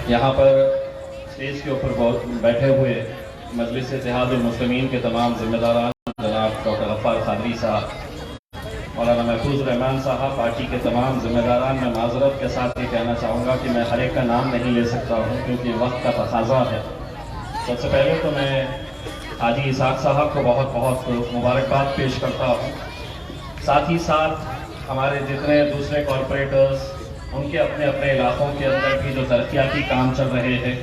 यहाँ पर स्टेज के ऊपर बैठे हुए मजलिस इत्तेहादुल मुस्लिमीन के तमाम जिम्मेदारान जनाब डॉक्टर गफ्फार कादरी साहब, मौलाना महफूज रहमान साहब, पार्टी के तमाम जिम्मेदारान, मैं माजरत के साथ ये कहना चाहूँगा कि मैं हर एक का नाम नहीं ले सकता हूँ क्योंकि वक्त का तकाजा है। सबसे पहले तो मैं हाजी इसाक साहब को बहुत बहुत मुबारकबाद पेश करता हूँ। साथ ही साथ हमारे जितने दूसरे कॉरपोरेटर्स, उनके अपने अपने इलाकों के अंदर भी जो तरक्याती काम चल रहे हैं,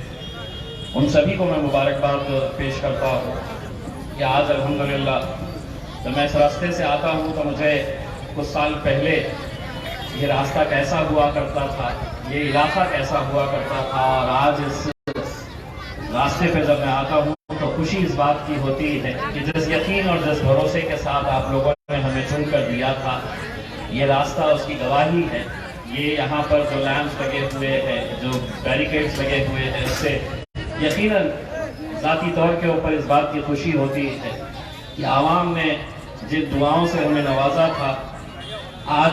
उन सभी को मैं मुबारकबाद पेश करता हूँ कि आज अल्हम्दुलिल्लाह जब मैं इस रास्ते से आता हूँ तो मुझे कुछ साल पहले ये रास्ता कैसा हुआ करता था, ये इलाका कैसा हुआ करता था, और आज इस रास्ते पे जब मैं आता हूँ तो खुशी इस बात की होती है कि जिस यकीन और जिस भरोसे के साथ आप लोगों ने हमें चुन कर दिया था, ये रास्ता उसकी गवाही है। ये यहाँ पर जो लैंप्स लगे हुए हैं, जो बैरिकेड्स लगे हुए हैं, उससे यकीनन ज़ाती तौर के ऊपर इस बात की खुशी होती है कि आवाम ने जिन दुआओं से हमें नवाजा था, आज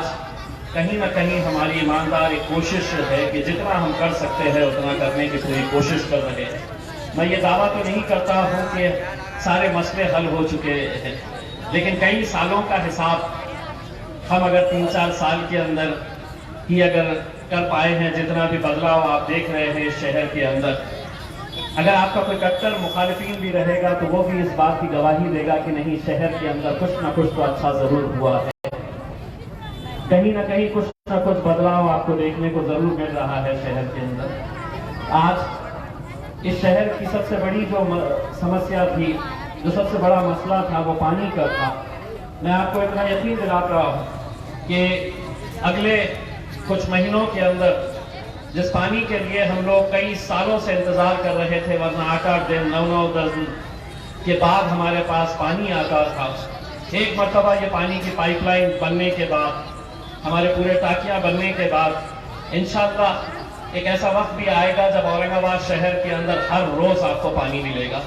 कहीं ना कहीं हमारी ईमानदार एक कोशिश है कि जितना हम कर सकते हैं उतना करने की पूरी कोशिश कर रहे हैं। मैं ये दावा तो नहीं करता हूँ कि सारे मसले हल हो चुके हैं, लेकिन कई सालों का हिसाब हम अगर 3-4 साल के अंदर ही अगर कर पाए हैं, जितना भी बदलाव आप देख रहे हैं शहर के अंदर, अगर आपका कोई कट्टर मुखालिफिन भी रहेगा तो वो भी इस बात की गवाही देगा कि नहीं, शहर के अंदर कुछ ना कुछ तो अच्छा जरूर हुआ है, कहीं ना कहीं कुछ ना कुछ बदलाव आपको देखने को जरूर मिल रहा है शहर के अंदर। आज इस शहर की सबसे बड़ी जो समस्या थी, जो सबसे बड़ा मसला था, वो पानी का था। मैं आपको इतना यकीन दिलाता हूँ कि अगले कुछ महीनों के अंदर जिस पानी के लिए हम लोग कई सालों से इंतजार कर रहे थे, वरना 8-8 दिन 9-10 दिन के बाद हमारे पास पानी आता था, एक मरतबा ये पानी की पाइपलाइन बनने के बाद, हमारे पूरे टाकियां बनने के बाद इंशाअल्लाह एक ऐसा वक्त भी आएगा जब औरंगाबाद शहर के अंदर हर रोज आपको पानी मिलेगा,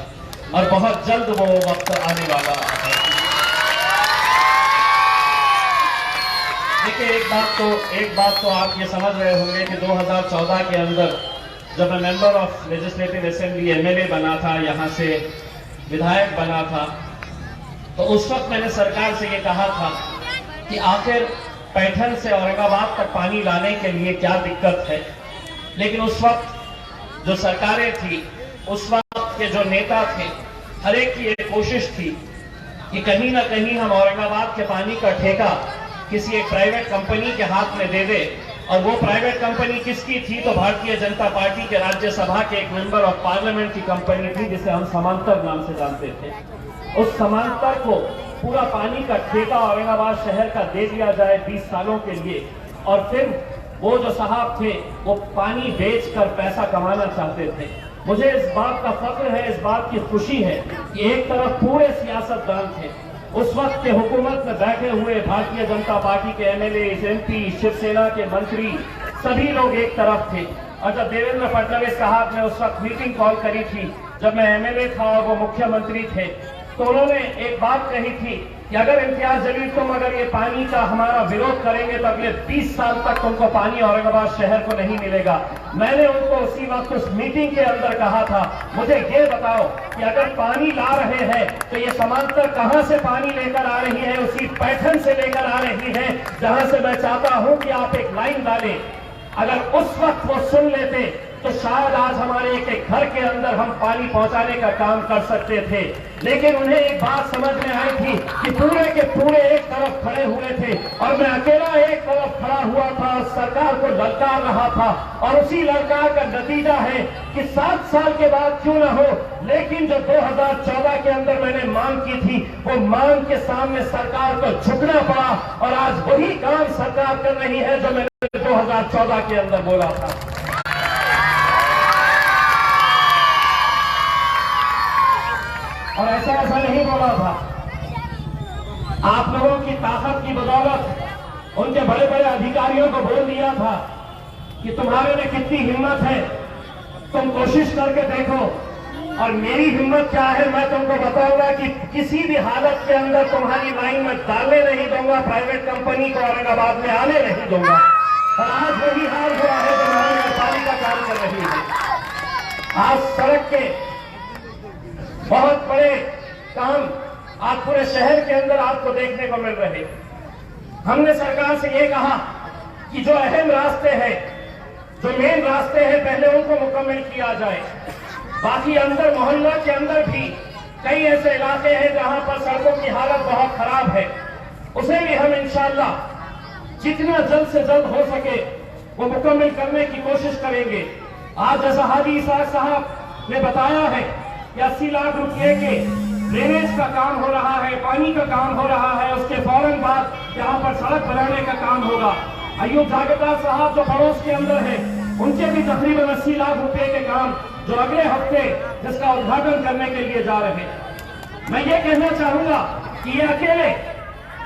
और बहुत जल्द वो वक्त आने वाला है। देखिए, एक बात तो आप ये समझ रहे होंगे कि 2014 के अंदर जब मैं member of legislative assembly MLA बना था, यहाँ से विधायक बना था, तो उस वक्त मैंने सरकार से ये कहा था कि आखिर पैठन से औरंगाबाद तक पानी लाने के लिए क्या दिक्कत है। लेकिन उस वक्त जो सरकारें थी, उस वक्त के जो नेता थे, हर एक की एक कोशिश थी कि कहीं ना कहीं हम औरंगाबाद के पानी का ठेका किसी एक प्राइवेट कंपनी के हाथ में दे दे। और वो प्राइवेट कंपनी किसकी थी? तो भारतीय जनता पार्टी के राज्यसभा के एक मेंबर ऑफ पार्लियामेंट की कंपनी थी, जिसे हम समांतर नाम से जानते थे। उस समांतर को पूरा पानी का ठेका औरंगाबाद शहर का दे दिया जाए 20 सालों के लिए, और फिर वो जो साहब थे वो पानी बेचकर पैसा कमाना चाहते थे। मुझे इस बात का फख्र है, इस बात की खुशी है कि एक तरफ पूरे सियासतदान थे, उस वक्त के हुकूमत में बैठे हुए भारतीय जनता पार्टी के एमएलए, एमपी, शिवसेना के मंत्री, सभी लोग एक तरफ थे। और जब देवेंद्र फडणवीस साहब ने उस वक्त मीटिंग कॉल करी थी, जब मैं एमएलए था और वो मुख्यमंत्री थे, तो उन्होंने एक बात कही थी कि अगर इम्तियाज जलील तुम अगर ये पानी का हमारा विरोध करेंगे तो अगले 20 साल तक तुमको पानी औरंगाबाद शहर को नहीं मिलेगा। मैंने उनको उसी वक्त उस मीटिंग के अंदर कहा था, मुझे ये बताओ कि अगर पानी ला रहे हैं तो ये समांतर कहां से पानी लेकर आ रही है? उसी पैठन से लेकर आ रही है, जहां से मैं चाहता हूं कि आप एक लाइन डालें। अगर उस वक्त वो सुन लेते तो शायद आज हमारे एक घर के अंदर हम पानी पहुंचाने का काम कर सकते थे। लेकिन उन्हें एक बात समझ में आई थी कि पूरे के पूरे एक तरफ खड़े हुए थे और मैं अकेला एक तरफ खड़ा हुआ था और सरकार को ललकार रहा था। और उसी ललकार का नतीजा है कि 7 साल के बाद क्यों न हो, लेकिन जो 2014 के अंदर मैंने मांग की थी, वो मांग के सामने सरकार को झुकना पड़ा, और आज वही काम सरकार कर रही है जो मैंने 2014 के अंदर बोला था। और ऐसा नहीं बोला था, आप लोगों की ताकत की बदौलत उनके बड़े बड़े अधिकारियों को बोल दिया था कि तुम्हारे में कितनी हिम्मत है, तुम कोशिश करके देखो। और मेरी हिम्मत क्या है मैं तुमको बताऊंगा कि किसी भी हालत के अंदर तुम्हारी लाइन में डालने नहीं दूंगा, प्राइवेट कंपनी को औरंगाबाद में आने नहीं दूंगा। और आज वही हाल हुआ है जो महानगरपालिका काम कर रही है। आज सड़क के बहुत बड़े काम आज पूरे शहर के अंदर आपको देखने को मिल रहे। हमने सरकार से ये कहा कि जो अहम रास्ते हैं, जो मेन रास्ते हैं, पहले उनको मुकम्मल किया जाए। बाकी अंदर मोहल्ला के अंदर भी कई ऐसे इलाके हैं जहां पर सड़कों की हालत बहुत खराब है, उसे भी हम इंशाअल्लाह जितना जल्द से जल्द हो सके वो मुकम्मल करने की कोशिश करेंगे। आज जैसा हाजी इसाक साहब ने बताया है कि 80 लाख रुपए के ड्रेनेज का काम हो रहा है, पानी का काम हो रहा है, उसके फौरन बाद यहाँ पर सड़क बनाने का काम होगा। अयूब जागीरदार साहब जो पड़ोस के अंदर है, उनके भी तकरीबन 80 लाख रुपए के काम जो अगले हफ्ते जिसका उद्घाटन करने के लिए जा रहे हैं। मैं ये कहना चाहूंगा कि ये अकेले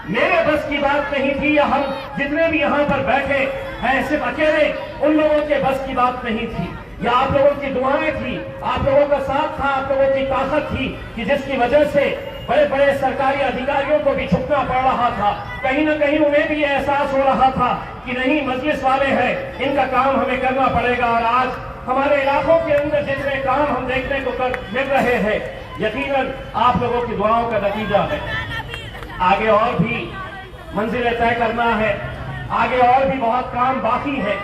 मेरे बस की बात नहीं थी, या हम जितने भी यहाँ पर बैठे हैं सिर्फ अकेले उन लोगों के बस की बात नहीं थी, या आप लोगों की दुआएं थी, आप लोगों का साथ था, आप लोगों की ताकत थी कि जिसकी वजह से बड़े बड़े सरकारी अधिकारियों को भी झुकना पड़ रहा था। कहीं ना कहीं उन्हें भी ये एहसास हो रहा था कि नहीं, मजलिस वाले हैं, इनका काम हमें करना पड़ेगा। और आज हमारे इलाकों के अंदर जितने काम हम देखने को मिल रहे हैं, यकीनन आप लोगों की दुआओं का नतीजा है। आगे और भी मंजिलें तय करना है, आगे और भी बहुत काम बाकी है,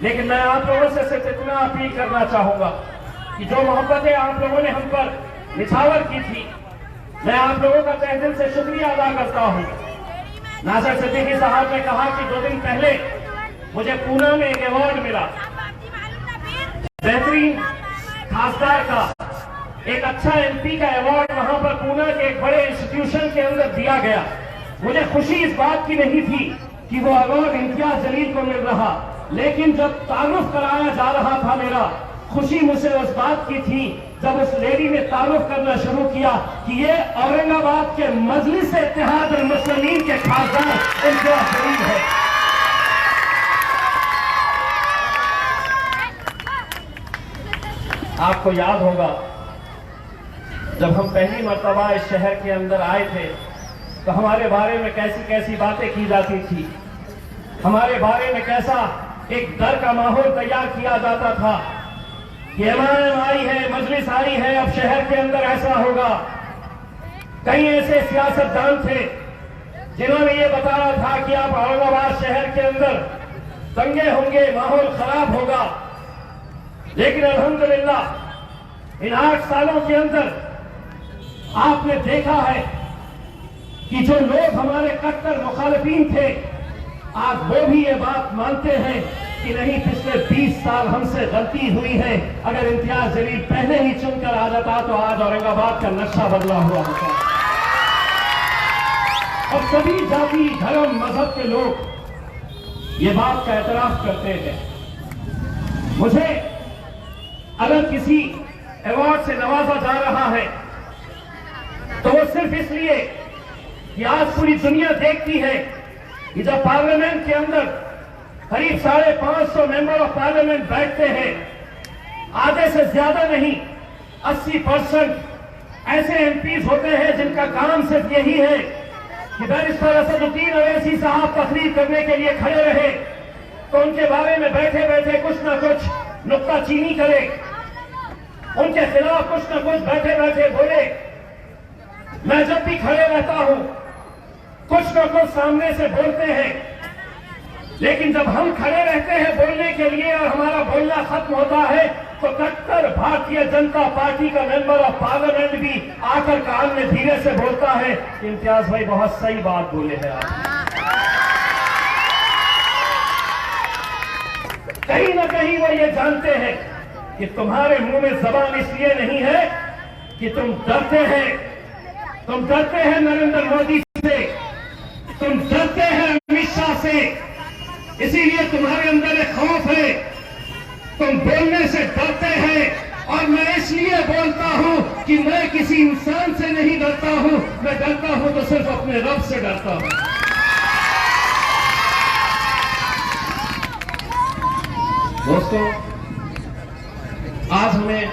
लेकिन मैं आप लोगों से सिर्फ इतना अपील करना चाहूंगा कि जो मोहब्बतें आप लोगों ने हम पर निछावर की थी, मैं आप लोगों का तहे दिल से शुक्रिया अदा करता हूं। नासिर सिद्दीकी साहब ने कहा कि 2 दिन पहले मुझे पूना में एक अवार्ड मिला, बेहतरीन खासदार का, एक अच्छा एमपी का अवार्ड वहां पर पूना के एक बड़े इंस्टीट्यूशन के अंदर दिया गया। मुझे खुशी इस बात की नहीं थी कि वो अवार्ड इम्तियाज जलील को मिल रहा, लेकिन जब तारुफ कराया जा रहा था, मेरा खुशी मुझे उस बात की थी जब उस लेडी ने तारुफ करना शुरू किया कि ये औरंगाबाद के मजलिस इत्तेहाद अल मुस्लिमीन के खासदार इम्तियाज जलील है। आपको याद होगा जब हम पहली मर्तबा इस शहर के अंदर आए थे तो हमारे बारे में कैसी कैसी बातें की जाती थी, हमारे बारे में कैसा एक डर का माहौल तैयार किया जाता था कि एमआईएम आई है, मजलिस आई है, अब शहर के अंदर ऐसा होगा। कई ऐसे सियासतदान थे जिन्होंने ये बताया था कि आप औरंगाबाद शहर के अंदर दंगे होंगे, माहौल खराब होगा। लेकिन अल्हम्दुलिल्लाह इन 8 सालों के अंदर आपने देखा है कि जो लोग हमारे कट्टर मुखालिफिन थे, आज वो भी ये बात मानते हैं कि नहीं, पिछले 20 साल हमसे गलती हुई है। अगर इम्तियाज जलील पहले ही चुनकर आ जाता तो आज औरंगाबाद का नक्शा बदला हुआ होता। और सभी जाति, धर्म, मजहब के लोग ये बात का एतराफ करते हैं। मुझे अगर किसी अवार्ड से नवाजा जा रहा है तो वो सिर्फ इसलिए कि आज पूरी दुनिया देखती है कि जब पार्लियामेंट के अंदर करीब 550 मेंबर ऑफ पार्लियामेंट बैठते हैं, आधे से ज्यादा नहीं 80% ऐसे एमपीज होते हैं जिनका काम सिर्फ यही है कि बैरिस्टर असदुद्दीन अवैसी साहब तकरीर करने के लिए खड़े रहे तो उनके बारे में बैठे बैठे कुछ ना कुछ नुक्ताचीनी करे, उनके खिलाफ कुछ ना कुछ बैठे बैठे बोले। मैं जब भी खड़े रहता हूं कुछ ना कुछ सामने से बोलते हैं, लेकिन जब हम खड़े रहते हैं बोलने के लिए और हमारा बोलना खत्म होता है तो कट्टर भारतीय जनता पार्टी का मेंबर ऑफ पार्लियामेंट भी आकर कान में धीरे से बोलता है, इम्तियाज भाई बहुत सही बात बोले हैं आप। कहीं ना कहीं वो ये जानते हैं कि तुम्हारे मुंह में जबान इसलिए नहीं है कि तुम डरते हैं नरेंद्र मोदी से, तुम डरते हैं अमित शाह से, इसीलिए तुम्हारे अंदर एक खौफ है, तुम बोलने से डरते हैं। और मैं इसलिए बोलता हूं कि मैं किसी इंसान से नहीं डरता हूं, मैं डरता हूं तो सिर्फ अपने रब से डरता हूं। दोस्तों, आज हमें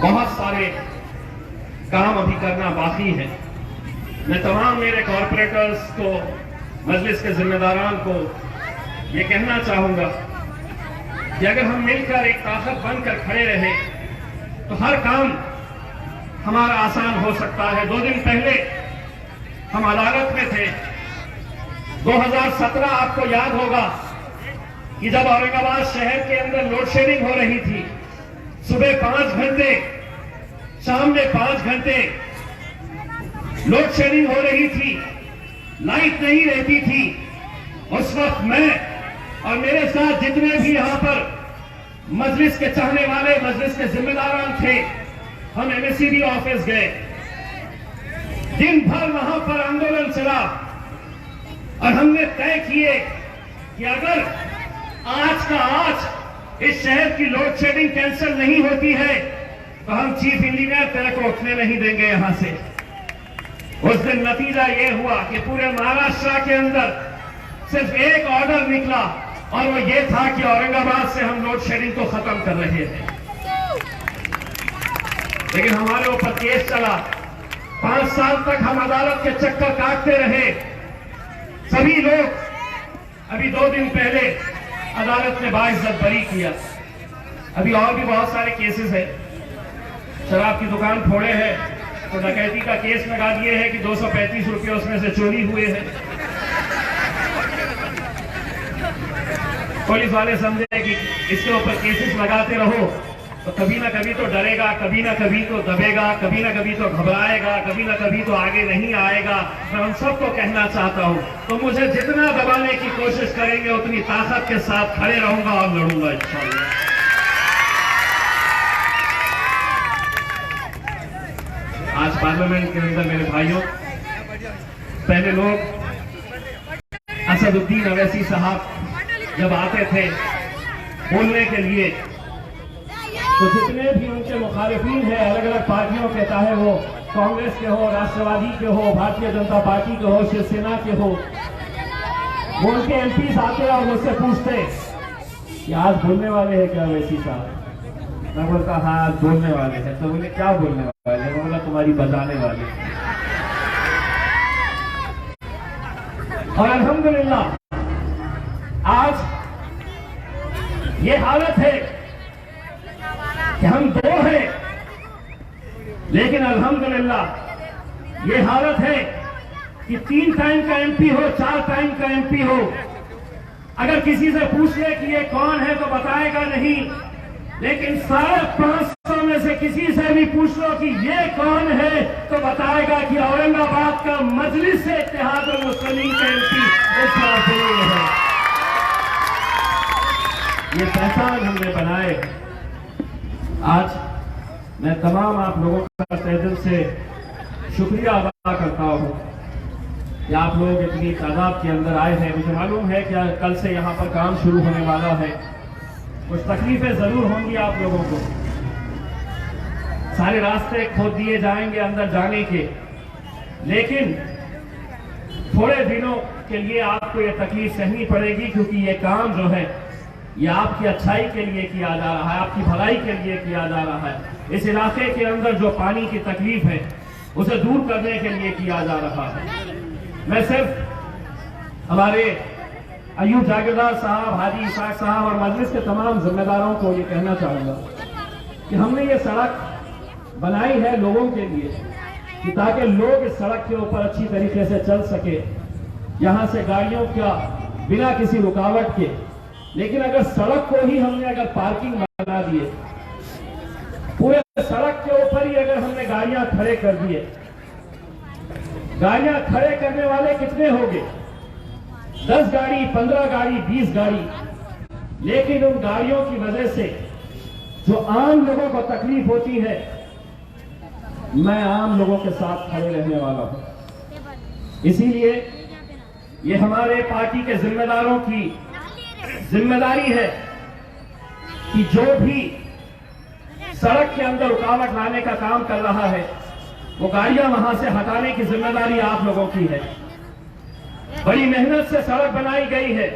बहुत सारे काम अभी करना बाकी है। मैं तमाम मेरे कॉर्पोरेटर्स को, मजलिस के जिम्मेदारान को ये कहना चाहूंगा कि अगर हम मिलकर एक ताकत बनकर खड़े रहे तो हर काम हमारा आसान हो सकता है। 2 दिन पहले हम अदालत में थे। 2017 आपको याद होगा कि जब औरंगाबाद शहर के अंदर लोड शेडिंग हो रही थी, सुबह 5 घंटे, शाम में 5 घंटे लोड शेडिंग हो रही थी, लाइट नहीं रहती थी। उस वक्त मैं और मेरे साथ जितने भी यहां पर मजलिस के चाहने वाले, मजलिस के जिम्मेदारान थे, हम MSCB ऑफिस गए। दिन भर वहां पर आंदोलन चला और हमने तय किए कि अगर आज का आज इस शहर की लोड शेडिंग कैंसिल नहीं होती है तो हम चीफ इंजीनियर तेरे को उठने नहीं देंगे यहां से। उस दिन नतीजा यह हुआ कि पूरे महाराष्ट्र के अंदर सिर्फ एक ऑर्डर निकला और वो ये था कि औरंगाबाद से हम लोड शेडिंग को खत्म कर रहे थे। लेकिन हमारे ऊपर केस चला। 5 साल तक हम अदालत के चक्कर काटते रहे। सभी लोग, अभी 2 दिन पहले अदालत ने बाइज्जत बरी किया। अभी और भी बहुत सारे केसेस हैं। शराब की दुकान फोड़े हैं तो डकैती का केस लगा दिए हैं कि 235 रुपये उसमें से चोरी हुए हैं। पुलिस वाले समझे कि इसके ऊपर केसेस लगाते रहो तो कभी ना कभी तो डरेगा, कभी ना कभी तो दबेगा, कभी ना कभी तो घबराएगा, कभी ना कभी तो आगे नहीं आएगा। मैं उन सबको कहना चाहता हूं, तो मुझे जितना दबाने की कोशिश करेंगे उतनी ताकत के साथ खड़े रहूंगा और लड़ूंगा इंशाअल्लाह। आज पार्लियामेंट के अंदर मेरे भाइयों, पहले लोग असदुद्दीन अवैसी साहब जब आते थे बोलने के लिए तो जितने भी उनके मुखालिफिन हैं अलग अलग पार्टियों के, चाहे वो कांग्रेस के हो, राष्ट्रवादी के हो, भारतीय जनता पार्टी के हो, शिवसेना के हो, वो उनके MPs आते और मुझसे पूछते कि आज बोलने वाले हैं क्या अवैसी साहब? मैं बोलता हाँ आज बोलने वाले हैं। तो बोले क्या बोलने वाले हैं? बोला तुम्हारी बजाने वाले। और अल्हम्दुलिल्लाह आज ये हालत है कि हम 2 हैं, लेकिन अल्हम्दुलिल्लाह ये हालत है कि 3 टाइम का MP हो, 4 टाइम का MP हो, अगर किसी से पूछ ले कि ये कौन है तो बताएगा नहीं, लेकिन 550 में से किसी से भी पूछ लो कि ये कौन है तो बताएगा कि औरंगाबाद का मजलिस से इत्तेहादुल मुस्लिमीन का MP है। ये पहचान हमने बनाए। आज मैं तमाम आप लोगों का तहे दिल से शुक्रिया अदा करता हूं कि आप लोग इतनी तादाद के अंदर आए हैं। मुझे मालूम है कि कल से यहां पर काम शुरू होने वाला है, कुछ तकलीफें जरूर होंगी आप लोगों को। सारे रास्ते खोद दिए जाएंगे अंदर जाने के, लेकिन थोड़े दिनों के लिए आपको ये तकलीफ सहनी पड़ेगी, क्योंकि ये काम जो है ये आपकी अच्छाई के लिए किया जा रहा है, आपकी भलाई के लिए किया जा रहा है। इस इलाके के अंदर जो पानी की तकलीफ है उसे दूर करने के लिए किया जा रहा है। मैं सिर्फ हमारे अयूब जागीरदार साहब, हाजी इसाक साहब और मजलिस के तमाम जिम्मेदारों को ये कहना चाहूंगा कि हमने ये सड़क बनाई है लोगों के लिए कि ताकि लोग इस सड़क के ऊपर अच्छी तरीके से चल सके, यहां से गाड़ियों का बिना किसी रुकावट के। लेकिन अगर सड़क को ही हमने अगर पार्किंग बना दिए, पूरे सड़क के ऊपर ही अगर हमने गाड़ियां खड़े कर दिए, गाड़ियां खड़े करने वाले कितने होंगे? 10 गाड़ी, 15 गाड़ी, 20 गाड़ी, लेकिन उन गाड़ियों की वजह से जो आम लोगों को तकलीफ होती है, मैं आम लोगों के साथ खड़े रहने वाला हूं। इसीलिए ये हमारे पार्टी के जिम्मेदारों की जिम्मेदारी है कि जो भी सड़क के अंदर रुकावट लाने का काम कर रहा है वो गाड़ियां वहां से हटाने की जिम्मेदारी आप लोगों की है। बड़ी मेहनत से सड़क बनाई गई है,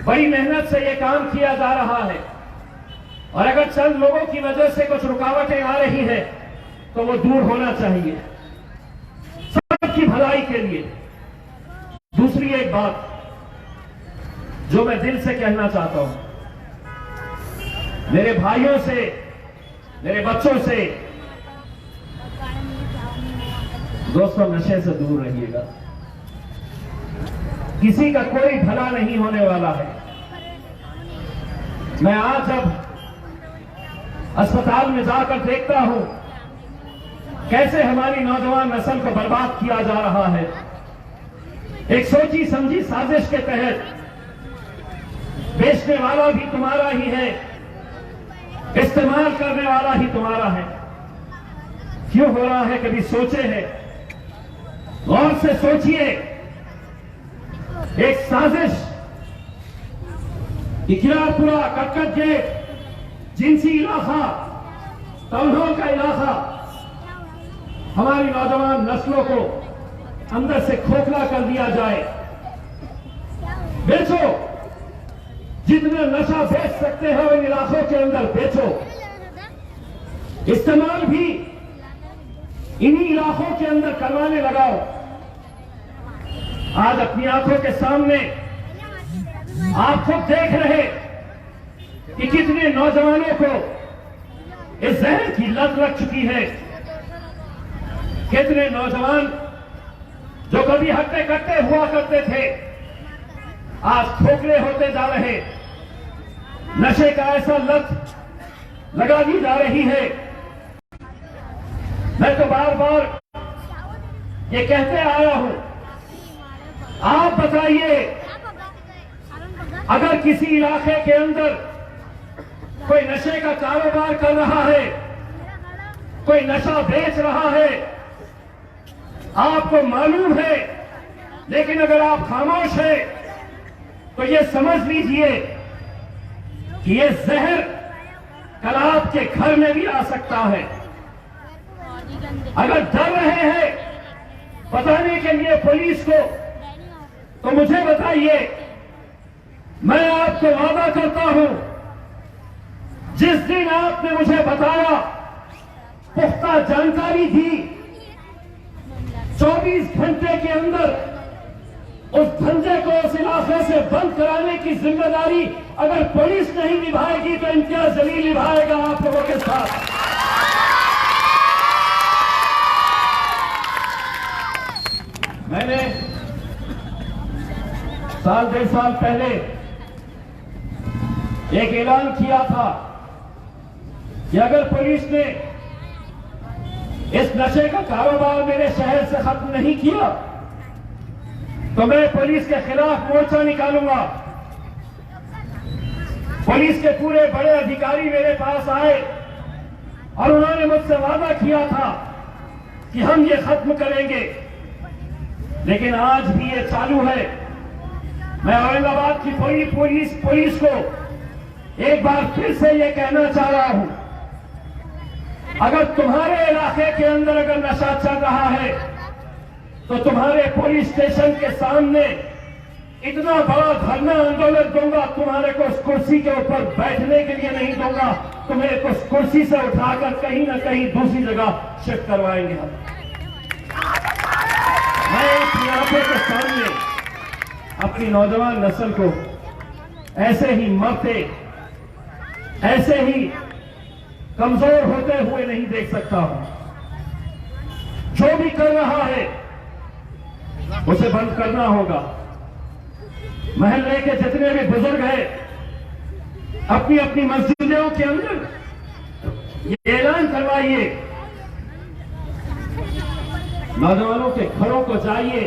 बड़ी मेहनत से ये काम किया जा रहा है, और अगर चंद लोगों की वजह से कुछ रुकावटें आ रही है तो वो दूर होना चाहिए सबकी भलाई के लिए। दूसरी एक बात जो मैं दिल से कहना चाहता हूं मेरे भाइयों से, मेरे बच्चों से, दोस्तों नशे से दूर रहिएगा। किसी का कोई भला नहीं होने वाला है। मैं आज जब अस्पताल में जाकर देखता हूं कैसे हमारी नौजवान नस्ल को बर्बाद किया जा रहा है, एक सोची समझी साजिश के तहत। बेचने वाला भी तुम्हारा ही है, इस्तेमाल करने वाला ही तुम्हारा है। क्यों हो रहा है, कभी सोचे हैं? गौर से सोचिए। एक साजिश, इकरारपुरा, कटकट गेट, जिनसी इलाका, टाउनहॉल का इलाका, हमारी नौजवान नस्लों को अंदर से खोखला कर दिया जाए। बेचो, जितने नशा बेच सकते हो इन इलाकों के अंदर बेचो। इस्तेमाल भी इन्हीं इलाकों के अंदर करवाने लगाओ। आज अपनी आंखों के सामने आप खुद देख रहे कि कितने नौजवानों को इस जहर की लत लग चुकी है। कितने नौजवान जो कभी हट्टे कट्टे हुआ करते थे आज खोखले होते जा रहे। नशे का ऐसा लत लगा दी जा रही है। मैं तो बार बार ये कहते आया हूं, आप बताइए, अगर किसी इलाके के अंदर कोई नशे का कारोबार कर रहा है, कोई नशा बेच रहा है, आपको मालूम है, लेकिन अगर आप खामोश हैं तो ये समझ लीजिए कि ये जहर कल आपके घर में भी आ सकता है। अगर डर रहे हैं बताने के लिए पुलिस को, तो मुझे बताइए, मैं आपको वादा करता हूं, जिस दिन आपने मुझे बताया, पुख्ता जानकारी दी, 24 घंटे के अंदर उस धंधे को उस इलाके से बंद कराने की जिम्मेदारी अगर पुलिस नहीं निभाएगी तो इम्तियाज जलील निभाएगा आप लोगों के साथ। मैंने साल 1.5 साल पहले एक ऐलान किया था कि अगर पुलिस ने इस नशे का कारोबार मेरे शहर से खत्म नहीं किया तो मैं पुलिस के खिलाफ मोर्चा निकालूंगा। पुलिस के पूरे बड़े अधिकारी मेरे पास आए और उन्होंने मुझसे वादा किया था कि हम ये खत्म करेंगे, लेकिन आज भी ये चालू है। मैं औरंगाबाद की पूरी पुलिस को एक बार फिर से ये कहना चाह रहा हूं, अगर तुम्हारे इलाके के अंदर अगर नशा चल रहा है तो तुम्हारे पुलिस स्टेशन के सामने इतना बड़ा धरना आंदोलन दूंगा, तुम्हारे को उस कुर्सी के ऊपर बैठने के लिए नहीं दूंगा, तुम्हें उस कुर्सी से उठाकर कहीं ना कहीं दूसरी जगह शिफ्ट करवाएंगे हम। मैं इस इलाके के सामने अपनी नौजवान नस्ल को ऐसे ही मरते, ऐसे ही कमजोर होते हुए नहीं देख सकता हूं। जो भी कर रहा है उसे बंद करना होगा। महल्ले के जितने भी बुजुर्ग हैं अपनी अपनी मस्जिदों के अंदर ये ऐलान करवाइए, नौजवानों के घरों को जाइए,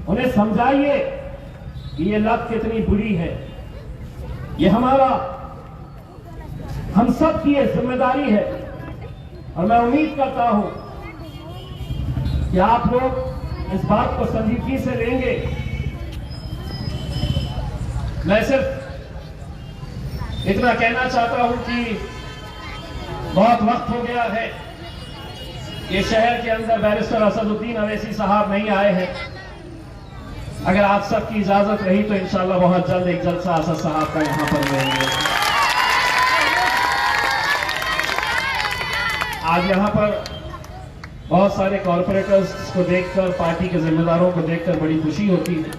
उन्हें समझाइए कि ये लत कितनी बुरी है। ये हम सब की ये जिम्मेदारी है और मैं उम्मीद करता हूं कि आप लोग इस बात को संजीदगी से लेंगे। मैं सिर्फ इतना कहना चाहता हूं कि बहुत वक्त हो गया है, ये शहर के अंदर बैरिस्टर असदुद्दीन अवैसी साहब नहीं आए हैं। अगर आप सबकी इजाजत रही तो इंशाल्लाह बहुत जल्द एक जलसा असद साहब का यहां पर रहेंगे। आज यहां पर बहुत सारे कॉरपोरेटर्स को देखकर, पार्टी के जिम्मेदारों को देखकर बड़ी खुशी होती है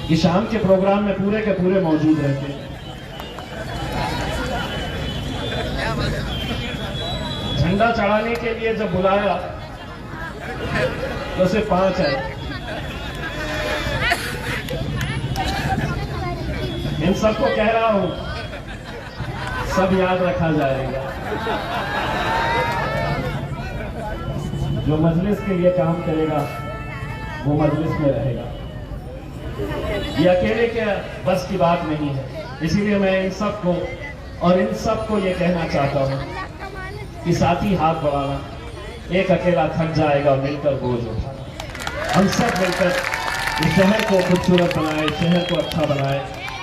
कि शाम के प्रोग्राम में पूरे के पूरे मौजूद रहते हैं। झंडा चढ़ाने के लिए जब बुलाया तो सिर्फ 5 है। इन सबको कह रहा हूं, सब याद रखा जाएगा। जो मजलिस के लिए काम करेगा वो मजलिस में रहेगा। ये अकेले के बस की बात नहीं है। इसीलिए मैं इन सबको और इन सबको ये कहना चाहता हूं कि साथी हाथ बढ़ाना, एक अकेला थक जाएगा, मिलकर बोझ उठाना। हम सब मिलकर इस शहर को खूबसूरत बनाए, शहर को अच्छा बनाए,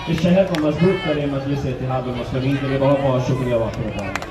इस शहर को मजबूत करें। मजलिस इत्तेहाद मुस्लिमीन के लिए बहुत बहुत शुक्रिया। वाक़ई